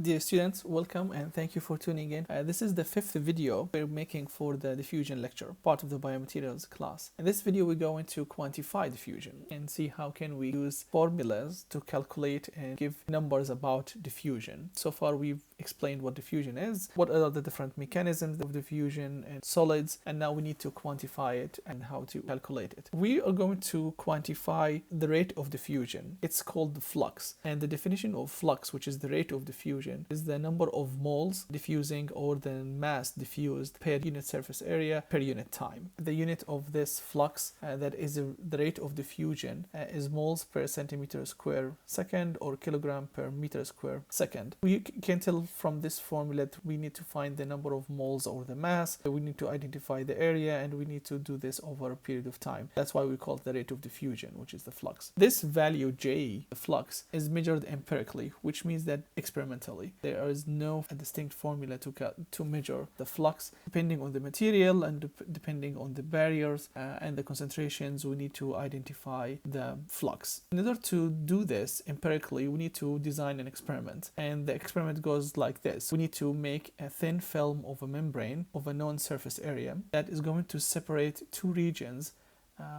Dear students, welcome and thank you for tuning in. This is the fifth video we're making for the diffusion lecture, part of the biomaterials class. In this video, we're going to quantify diffusion and see how can we use formulas to calculate and give numbers about diffusion. So far, we've explained what diffusion is, what are the different mechanisms of diffusion and solids, and now we need to quantify it and how to calculate it. We are going to quantify the rate of diffusion. It's called the flux, and the definition of flux, which is the rate of diffusion, is the number of moles diffusing or the mass diffused per unit surface area per unit time. The unit of this flux, that is the rate of diffusion, is moles per centimeter square second or kilogram per meter square second. We can tell from this formula that we need to find the number of moles or the mass, we need to identify the area, and we need to do this over a period of time. That's why we call it the rate of diffusion, which is the flux. This value J, the flux, is measured empirically, which means that experimentally. There is no distinct formula to measure the flux. Depending on the material and depending on the barriers and the concentrations, we need to identify the flux. In order to do this empirically, we need to design an experiment. And the experiment goes like this. We need to make a thin film of a membrane of a known surface area that is going to separate two regions.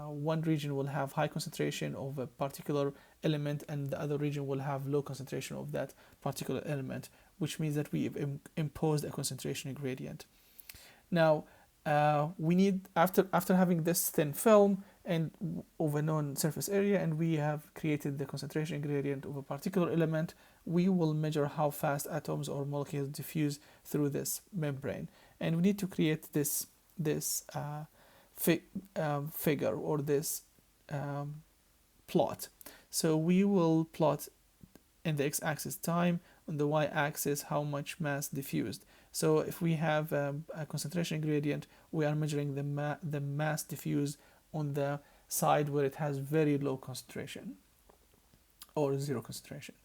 One region will have high concentration of a particular element and the other region will have low concentration of that particular element, which means that we've imposed a concentration gradient. Now, we need, after having this thin film and of a known surface area, and we have created the concentration gradient of a particular element, we will measure how fast atoms or molecules diffuse through this membrane. And we need to create this figure or this plot. So we will plot in the x-axis time, on the y-axis how much mass diffused. So if we have a concentration gradient, we are measuring the mass diffused on the side where it has very low concentration or zero concentration.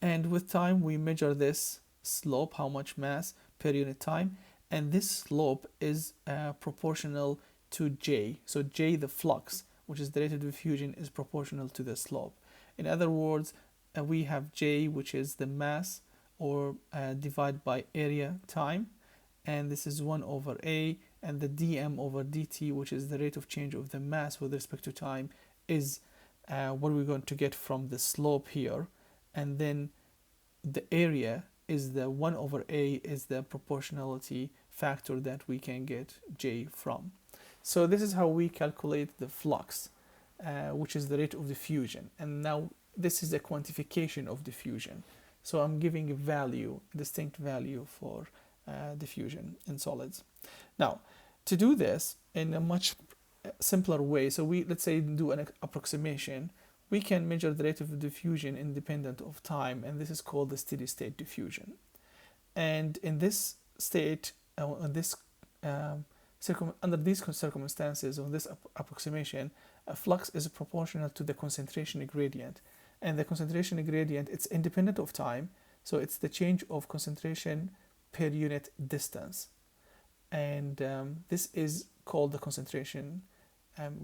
And with time, we measure this slope, how much mass per unit time, and this slope is proportional to J. So J, the flux, which is the rate of diffusion, is proportional to the slope. In other words, we have J, which is the mass, or divided by area time, and this is 1 over A, and the dm over dt, which is the rate of change of the mass with respect to time, is what we're going to get from the slope here, and then the area is the 1 over A is the proportionality factor that we can get J from. So this is how we calculate the flux, which is the rate of diffusion. And now this is a quantification of diffusion. So I'm giving a value, a distinct value for diffusion in solids. Now, to do this in a much simpler way, so let's say do an approximation, we can measure the rate of diffusion independent of time, and this is called the steady state diffusion. And in this state, under these circumstances, on this approximation, a flux is proportional to the concentration gradient. And the concentration gradient, it's independent of time, so it's the change of concentration per unit distance. And this is called the concentration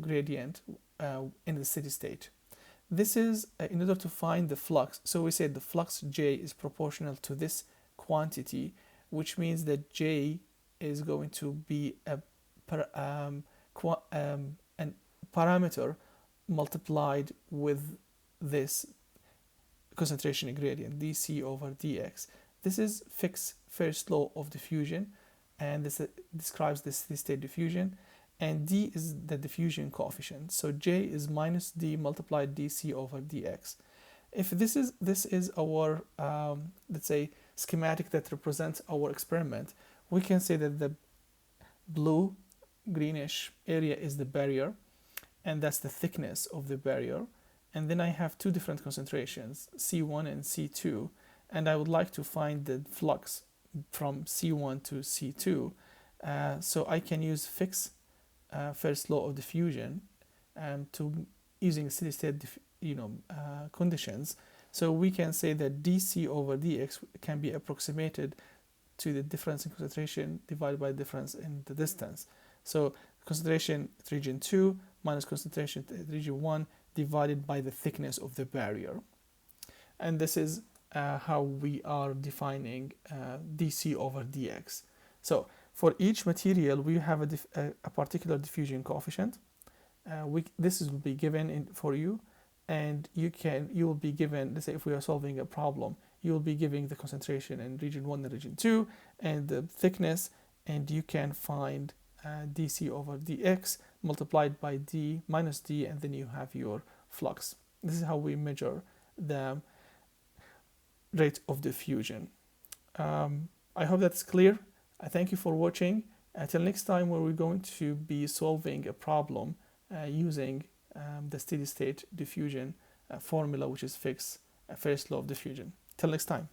gradient in the steady state. This is in order to find the flux. So we said the flux J is proportional to this quantity, which means that J is going to be a parameter multiplied with this concentration gradient, dc over dx. This is Fick's first law of diffusion, and this describes the steady state diffusion, and d is the diffusion coefficient. So J is minus d multiplied dc over dx. If this is our let's say schematic that represents our experiment, we can say that the blue greenish area is the barrier, and that's the thickness of the barrier. And then I have two different concentrations, C1 and C2, and I would like to find the flux from C1 to C2. So I can use Fick's first law of diffusion to using steady state conditions. So we can say that dc over dx can be approximated to the difference in concentration divided by the difference in the distance. So concentration at region 2 minus concentration at region 1 divided by the thickness of the barrier. And this is how we are defining dc over dx. So for each material, we have a particular diffusion coefficient. This will be given for you, and you will be given, let's say if we are solving a problem, you will be giving the concentration in region 1 and region 2 and the thickness, and you can find dc over dx multiplied by d minus d, and then you have your flux. This is how we measure the rate of diffusion. I hope that's clear. I thank you for watching. Until next time, where we're going to be solving a problem using the steady state diffusion formula, which is Fick's first law of diffusion. Till next time.